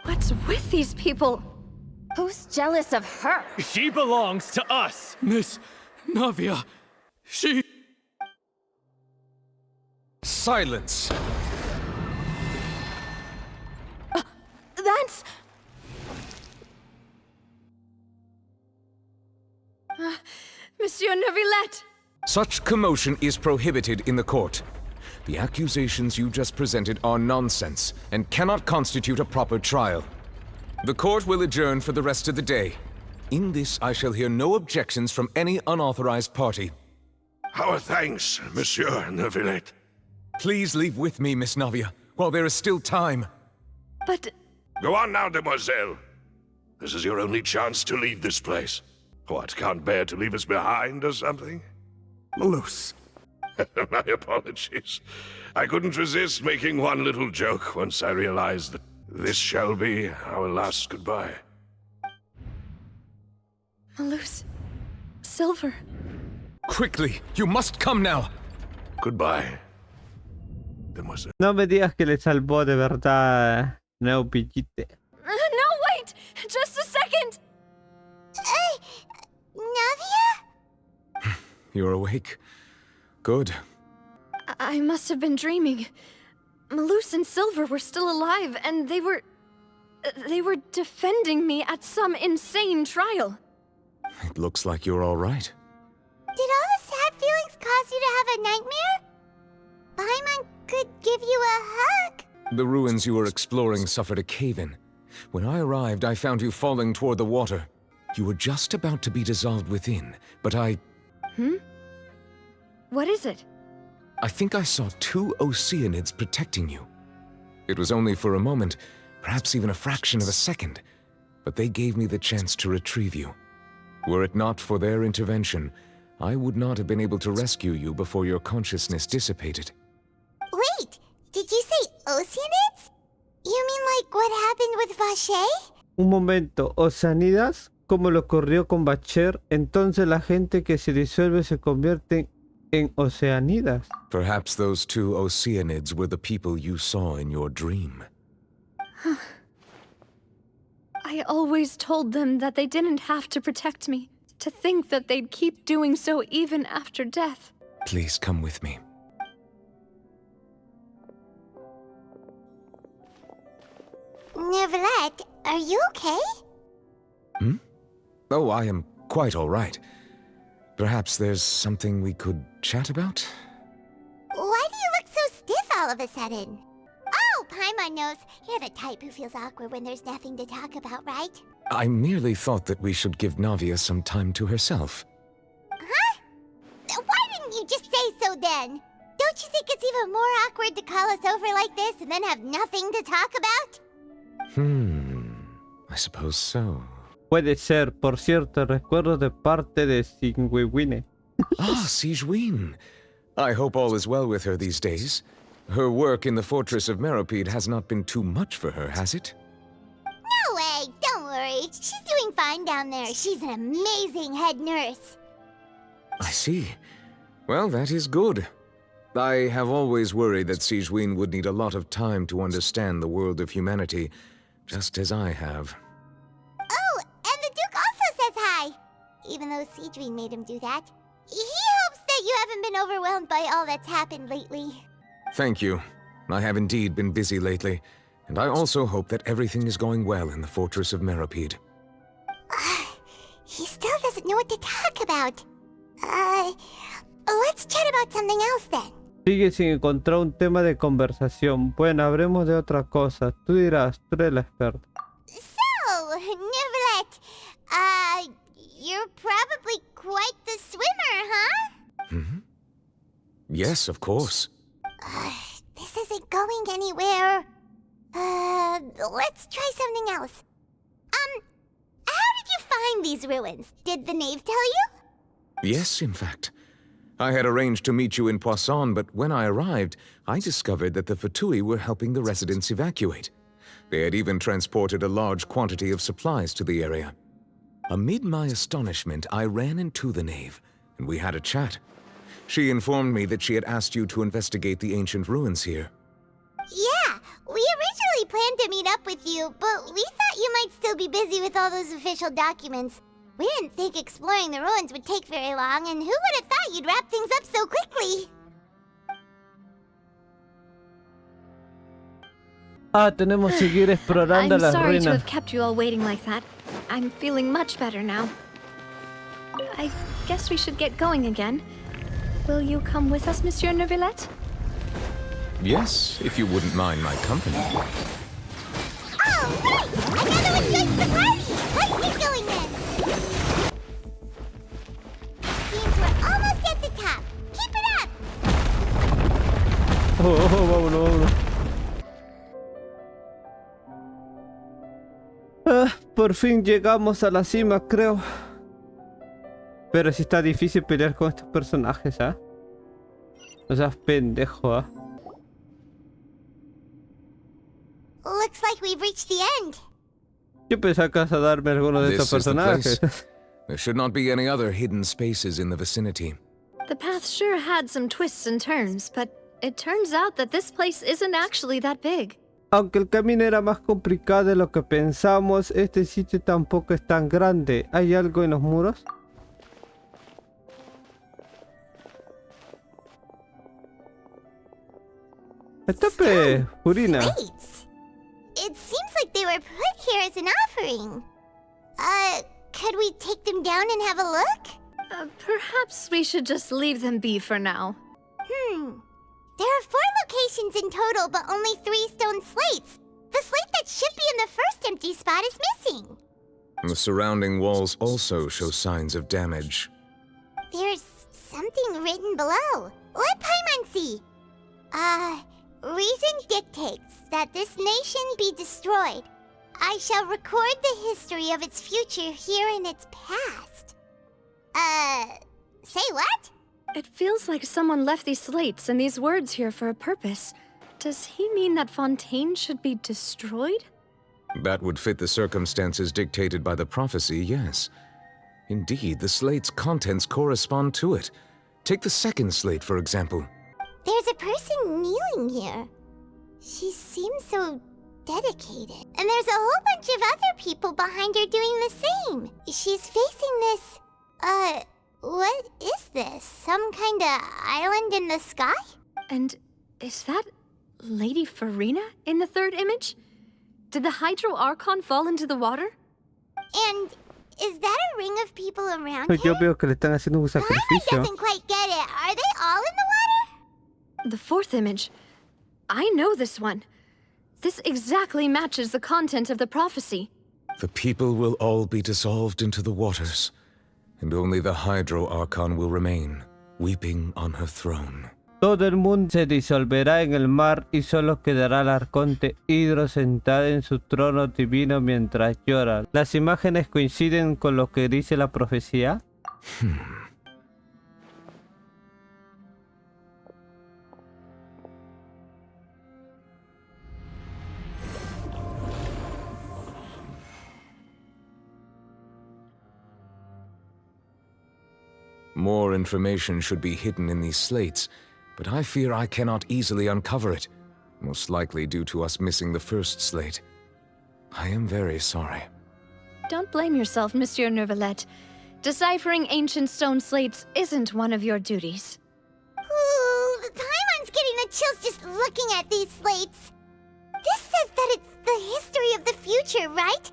What's with these people? Who's jealous of her? She belongs to us! Miss Navia, she... Silence! That's... Monsieur Neuvillette! Such commotion is prohibited in the court. The accusations you just presented are nonsense and cannot constitute a proper trial. The court will adjourn for the rest of the day. In this, I shall hear no objections from any unauthorized party. Our thanks, Monsieur Neuvillette. Please leave with me, Miss Navia, while there is still time. But... Go on now, Demoiselle. This is your only chance to leave this place. What, can't bear to leave us behind or something? Malus. My apologies. I couldn't resist making one little joke once I realized that this shall be our last goodbye. Malus... Silver... Quickly, you must come now. Goodbye, Demoiselle. No me digas que le salvó de verdad, Neupillite. No, wait! Just a second! Navia? You're awake? Good. I must have been dreaming. Malus and Silver were still alive, and they were defending me at some insane trial. It looks like you're all right. Did all the sad feelings cause you to have a nightmare? Paimon could give you a hug. The ruins you were exploring suffered a cave-in. When I arrived, I found you falling toward the water. You were just about to be dissolved within, but I What is it? I think I saw two Oceanids protecting you. It was only for a moment, perhaps even a fraction of a second, but they gave me the chance to retrieve you. Were it not for their intervention, I would not have been able to rescue you before your consciousness dissipated. Wait, did you say Oceanids? You mean like what happened with Vacher? Un momento, Oceanidas, como lo ocurrió con Bacher, entonces la gente que se disuelve se convierte en Oceanidas. Perhaps those two Oceanids were the people you saw in your dream. I always told them that they didn't have to protect me. To think that they'd keep doing so even after death. Please come with me. Neverlet, are you okay? Oh, I am quite all right. Perhaps there's something we could chat about? Why do you look so stiff all of a sudden? Oh, Paimon knows. You're the type who feels awkward when there's nothing to talk about, right? I merely thought that we should give Navia some time to herself. Huh? Why didn't you just say so then? Don't you think it's even more awkward to call us over like this and then have nothing to talk about? I suppose so. Puede ser, por cierto, recuerdo de parte de Sigwiwine. Sigewin. I hope all is well with her these days. Her work in the fortress of Meropide has not been too much for her, has it? No way, don't worry. She's doing fine down there. She's an amazing head nurse. I see. Well, that is good. I have always worried that Sigewin would need a lot of time to understand the world of humanity, just as I have. Oh, and the Duke also says hi. Even though Sigewin made him do that. He hopes that you haven't been overwhelmed by all that's happened lately. Thank you. I have indeed been busy lately, and I also hope that everything is going well in the fortress of Meropide. He still doesn't know what to talk about. Let's chat about something else then. Sigue sin encontrar un tema de conversación. Bueno, hablemos de otra cosa. Tú dirás, tú eres la experta. So, Neverlet, you're probably quite the swimmer, huh? Yes, of course. This isn't going anywhere. Let's try something else. How did you find these ruins? Did the knave tell you? Yes, in fact. I had arranged to meet you in Poisson, but when I arrived, I discovered that the Fatui were helping the residents evacuate. They had even transported a large quantity of supplies to the area. Amid my astonishment, I ran into the knave, and we had a chat. She informed me that she had asked you to investigate the ancient ruins here. Yeah, we originally planned to meet up with you, but we thought you might still be busy with all those official documents. We didn't think exploring the ruins would take very long, and who would have thought you'd wrap things up so quickly? Tenemos que seguir explorando I'm las sorry to ruinas. have kept you all waiting like that. I'm feeling much better now. I guess we should get going again. Will you come with us, Monsieur Neuvillette? Yes, if you wouldn't mind my company. Oh, right! Another one joins the party! Let's get going then! Seems we're almost at the top. Keep it up! Vámonos. Por fin llegamos a la cima, creo. Pero sí está difícil pelear con estos personajes, ¿ah? No seas pendejo, ¿ah? Looks like we've reached the end. Yo pensaba que vas a darme alguno de estos This is the personajes. place. There should not be any other hidden spaces in the vicinity. The path sure had some twists and turns, but it turns out that this place isn't actually that big. Aunque el camino era más complicado de lo que pensamos, este sitio tampoco es tan grande. ¿Hay algo en los muros? Estape, Purina. Slates. It seems like they were put here as an offering. Could we take them down and have a look? Perhaps we should just leave them be for now. There are 4 locations in total, but only 3 stone slates. The slate that should be in the first empty spot is missing. The surrounding walls also show signs of damage. There's something written below. Let Paimon see. Reason dictates that this nation be destroyed. I shall record the history of its future here in its past. Say what? It feels like someone left these slates and these words here for a purpose. Does he mean that Fontaine should be destroyed? That would fit the circumstances dictated by the prophecy, yes. Indeed, the slate's contents correspond to it. Take the second slate, for example. There's a person kneeling here. She seems so dedicated. And there's a whole bunch of other people behind her doing the same. She's facing this What is this? Some kind of island in the sky? And is that Lady Farina in the third image? Did the Hydro Archon fall into the water? And is that a ring of people around Yo here? veo que le están haciendo un Paimon sacrificio. doesn't quite get it. Are they all in the water? The fourth image. I know this one. This exactly matches the content of the prophecy. The people will all be dissolved into the waters, and only the Hydro Archon will remain, weeping on her throne. Todo el mundo se disolverá en el mar y solo quedará el arconte Hidro sentada en su trono divino mientras llora. ¿Las imágenes coinciden con lo que dice la profecía? More information should be hidden in these slates, but I fear I cannot easily uncover it, most likely due to us missing the first slate. I am very sorry. Don't blame yourself, Monsieur Neuvillette. Deciphering ancient stone slates isn't one of your duties. Ooh, Paimon's getting the chills just looking at these slates. This says that it's the history of the future, right?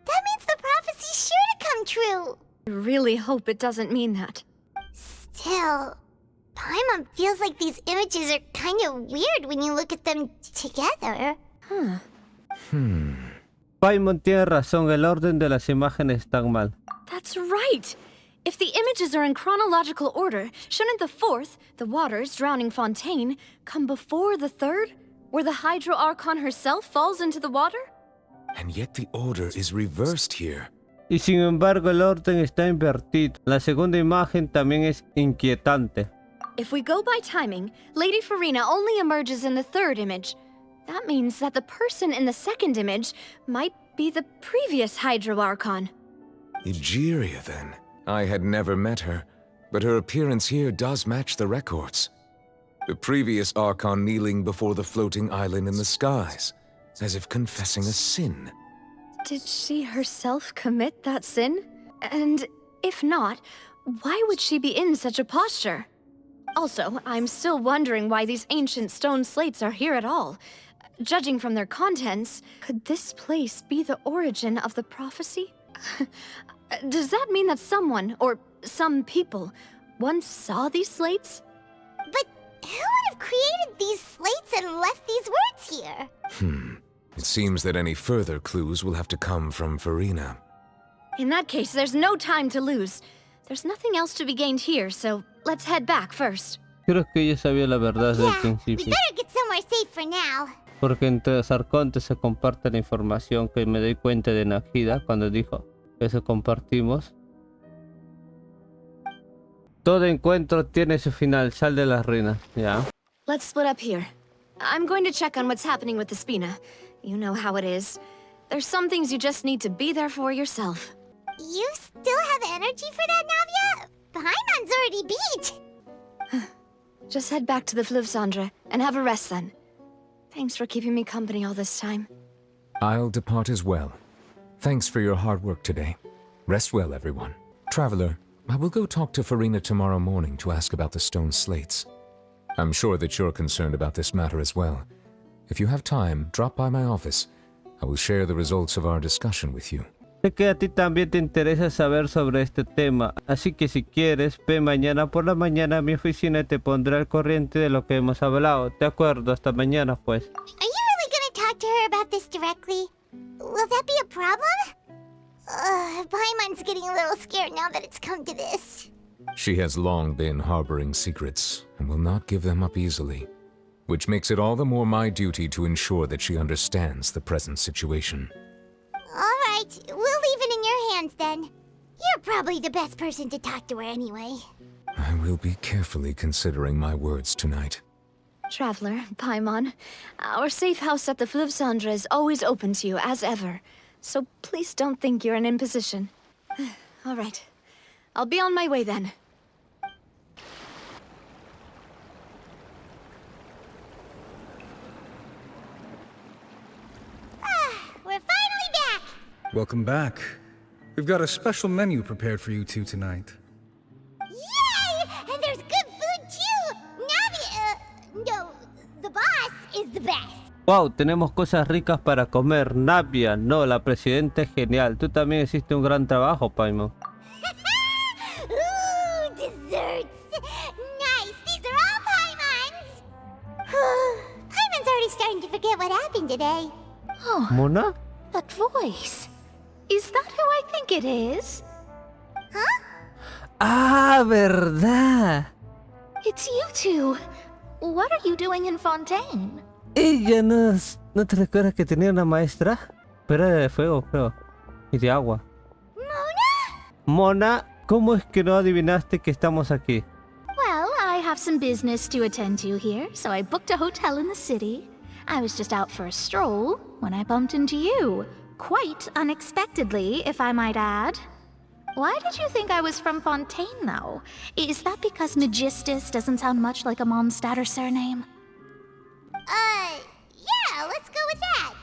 That means the prophecy's sure to come true. I really hope it doesn't mean that. Still, Paimon feels like these images are kind of weird when you look at them together. Paimon tiene razón, el orden de las imágenes está mal. That's right! If the images are in chronological order, shouldn't the fourth, the waters drowning Fontaine, come before the third, where the Hydro Archon herself falls into the water? And yet the order is reversed here. Y sin embargo el orden está invertido. La segunda imagen también es inquietante. If we go by timing, Lady Farina only emerges in the third image. That means that the person in the second image might be the previous Hydro Archon. Egeria, then. I had never met her, but her appearance here does match the records. The previous Archon kneeling before the floating island in the skies, as if confessing a sin. Did she herself commit that sin? And if not, why would she be in such a posture? Also, I'm still wondering why these ancient stone slates are here at all. Judging from their contents, could this place be the origin of the prophecy? Does that mean that someone, or some people, once saw these slates? But who would have created these slates and left these words here? It seems that any further clues will have to come from Farina. In that case, there's no time to lose. There's nothing else to be gained here, so let's head back first. Creo que ella sabía la verdad desde el We principio. better get somewhere safe for now. Porque entre los arcontes se comparte la información, que me doy cuenta de Najida cuando dijo que se compartimos. Todo encuentro tiene su final, sal de las ruinas, ya. Let's split up here. I'm going to check on what's happening with the Spina. You know how it is. There's some things you just need to be there for yourself. You still have energy for that, Navia? Paimon's already beat. Just head back to the Fleuve Cendre and have a rest then. Thanks for keeping me company all this time. I'll depart as well. Thanks for your hard work today. Rest well, everyone. Traveler, I will go talk to Farina tomorrow morning to ask about the stone slates. I'm sure that you're concerned about this matter as well. If you have time, drop by my office. I will share the results of our discussion with you. Sé que a ti también te interesa saber sobre este tema, así que si quieres, ve mañana por la mañana a mi oficina y te pondré al corriente de lo que hemos hablado. De acuerdo, hasta mañana pues. Are you really gonna talk to her about this directly? Will that be a problem? Paimon's getting a little scared now that it's come to this. She has long been harboring secrets and will not give them up easily, which makes it all the more my duty to ensure that she understands the present situation. Alright, we'll leave it in your hands then. You're probably the best person to talk to her anyway. I will be carefully considering my words tonight. Traveler, Paimon, our safe house at the Fleuve Cendre is always open to you, as ever. So please don't think you're an imposition. All right. I'll be on my way then. We're finally back! Welcome back. We've got a special menu prepared for you two tonight. is the best. Wow, tenemos cosas ricas para comer. Navia, no, la presidenta es genial. Tú también hiciste un gran trabajo, Paimon. Ooh, desserts. Nice. These are all Paimons. Paimon's already starting to forget what happened today. Oh, ¿Mona? that voice. Is that who I think it is? Huh? Ah, verdad. It's you two. What are you doing in Fontaine? Ella ¿no te recuerdas que tenía una maestra? Pero era de fuego, creo. Y de agua. Mona, ¿cómo es que no adivinaste que estamos aquí? Well, I have some business to attend to here, so I booked a hotel in the city. I was just out for a stroll when I bumped into you. Quite unexpectedly, if I might add. Why did you think I was from Fontaine, though? Is that because Magistus doesn't sound much like a Mondstadter surname? Yeah, let's go with that.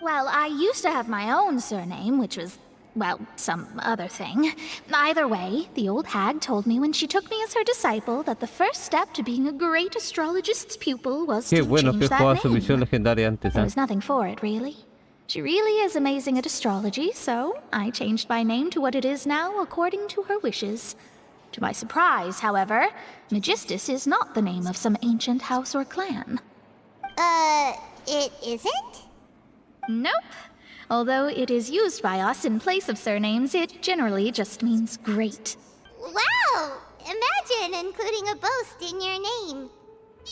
Well, I used to have my own surname, which was, well, some other thing. Either way, the old hag told me when she took me as her disciple that the first step to being a great astrologist's pupil was Qué to bueno change que that jugaba su name. misión legendaria antes, There ¿eh? was nothing for it, really. She really is amazing at astrology, so I changed my name to what it is now according to her wishes. To my surprise, however, Magistus is not the name of some ancient house or clan. It isn't? Nope. Although it is used by us in place of surnames, it generally just means great. Wow! Imagine including a boast in your name.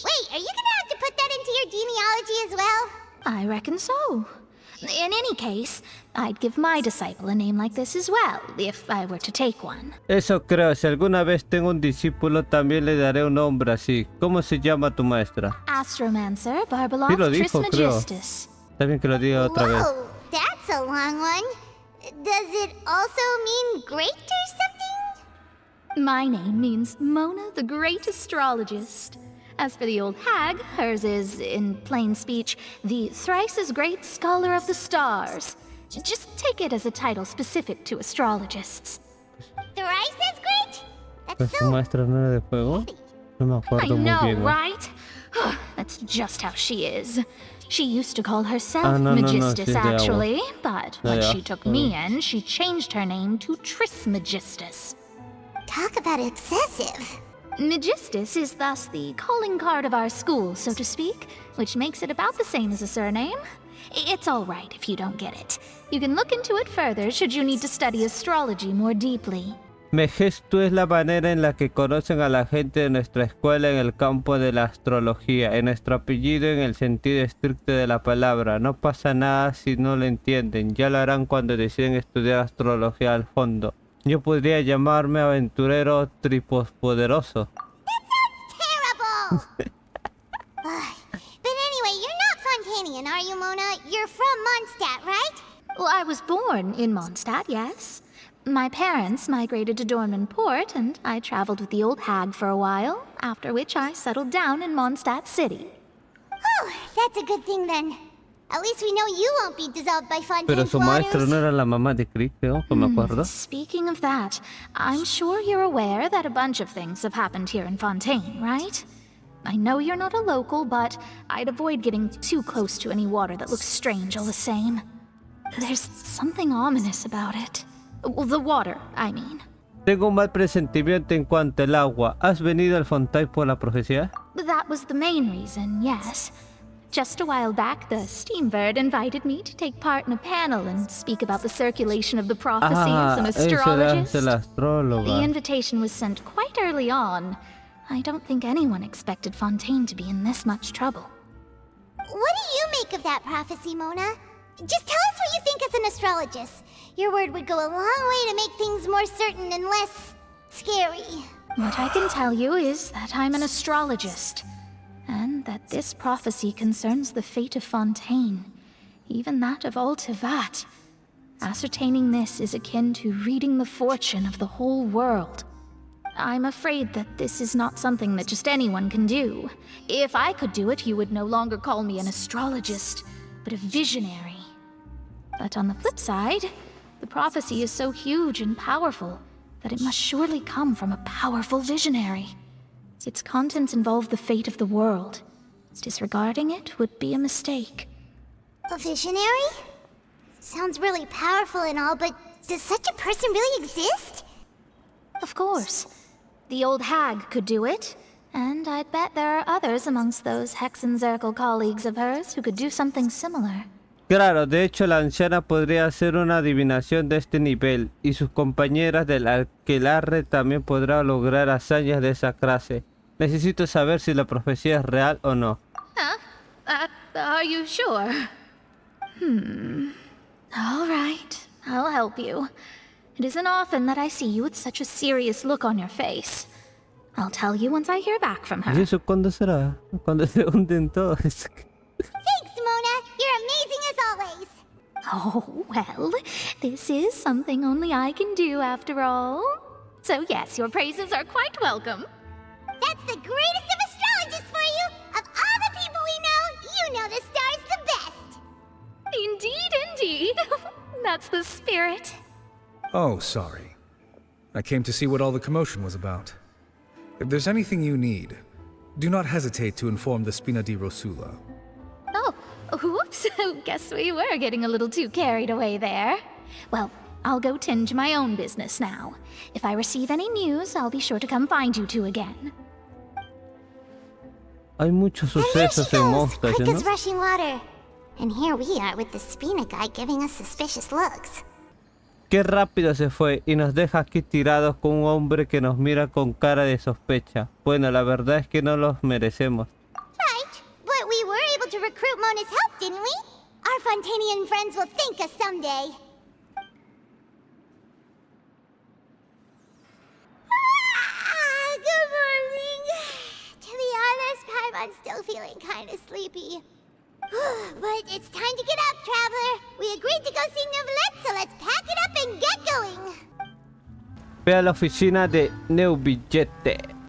Wait, are you gonna have to put that into your genealogy as well? I reckon so. In any case, I'd give my disciple a name like this as well, if I were to take one. Eso creo, si alguna vez tengo un discípulo también le daré un nombre así. ¿Cómo se llama tu maestra? Astromancer, Barbaloth, Sí lo dijo, creo. Trismegistus. Está bien que lo diga otra vez. Whoa, that's a long one. Does it also mean great or something? My name means Mona the Great Astrologist. As for the old hag, hers is, in plain speech, the thrice-as-great Scholar of the Stars. Just take it as a title specific to astrologists. Thrice as great? ¿Pues su maestra no era de fuego? No me I acuerdo muy know, bien. ¿No? right? That's just how she is. She used to call herself Ah, no, Magistus, sí, de agua. actually, but De when she agua. took me in, she changed her name to Trismegistus. Talk about excessive. Magistus is thus the calling card of our school, so to speak, which makes it about the same as a surname. It's all right if you don't get it. You can look into it further should you need to study astrology more deeply. Megestu es la manera en la que conocen a la gente de nuestra escuela en el campo de la astrología, en nuestro apellido en el sentido estricto de la palabra. No pasa nada si no lo entienden, ya lo harán cuando deciden estudiar astrología al fondo. Yo podría llamarme aventurero tripopoderoso. Terrible! But anyway, you're not Fontanian, are you, Mona? You're from Mondstadt, right? Well, I was born in Mondstadt, yes. My parents migrated to Dornman Port, and I traveled with the old hag for a while, after which I settled down in Mondstadt City. Oh, that's a good thing then. At least we know you won't be dissolved by Pero Fontaine's su maestra waters. no era la mamá de Chris, creo, que me acuerdo. Speaking of that, I'm sure you're aware that a bunch of things have happened here in Fontaine, right? I know you're not a local, but I'd avoid getting too close to any water that looks strange all the same. There's something ominous about it. Well, the water, I mean. Tengo un mal presentimiento en cuanto al agua. ¿Has venido al Fontaine por la profecía? That was the main reason, yes. Just a while back, the Steambird invited me to take part in a panel and speak about the circulation of the prophecy as an astrologist. Es el astróloga. The invitation was sent quite early on. I don't think anyone expected Fontaine to be in this much trouble. What do you make of that prophecy, Mona? Just tell us what you think as an astrologist. Your word would go a long way to make things more certain and less scary. What I can tell you is that I'm an astrologist, and that this prophecy concerns the fate of Fontaine, even that of all Tevat. Ascertaining this is akin to reading the fortune of the whole world. I'm afraid that this is not something that just anyone can do. If I could do it, you would no longer call me an astrologist, but a visionary. But on the flip side, the prophecy is so huge and powerful that it must surely come from a powerful visionary. Its contents involve the fate of the world. Disregarding it would be a mistake. A visionary? Sounds really powerful and all, but does such a person really exist? Of course. The old hag could do it, and I'd bet there are others amongst those Hexenzirkel colleagues of hers who could do something similar. Claro, de hecho la anciana podría hacer una adivinación de este nivel, y sus compañeras del aquelarre también podrán lograr hazañas de esa clase. Necesito saber si la profecía es real o no. Are you sure? All right, I'll help you. It isn't often that I see you with such a serious look on your face. I'll tell you once I hear back from her. ¿Y eso cuándo será? Cuando se hunden todos. Thanks, Mona. You're amazing as always. Oh, well, this is something only I can do after all. So yes, your praises are quite welcome. That's the greatest of astrologists for you! Of all the people we know, you know the star's the best! Indeed, indeed. That's the spirit. Oh, sorry. I came to see what all the commotion was about. If there's anything you need, do not hesitate to inform the Spina di Rosula. Oh, whoops. Guess we were getting a little too carried away there. Well, I'll go tend to my own business now. If I receive any news, I'll be sure to come find you two again. Hay muchos sucesos en Monster, quick ¿no? as rushing water. And here we are with the Spina guy giving us suspicious looks. Qué rápido se fue y nos deja aquí tirados con un hombre que nos mira con cara de sospecha. Bueno, la verdad es que no los merecemos. Right, but we were able to recruit Mona's help, didn't we? Our Fontanian friends will thank us someday. Good morning. To be honest, Paimon's still feeling kind of sleepy. But it's time to get up, Traveler. We agreed to go see Neuvillette, so let's pack it up and get going. Ve a la oficina de Neuvillette.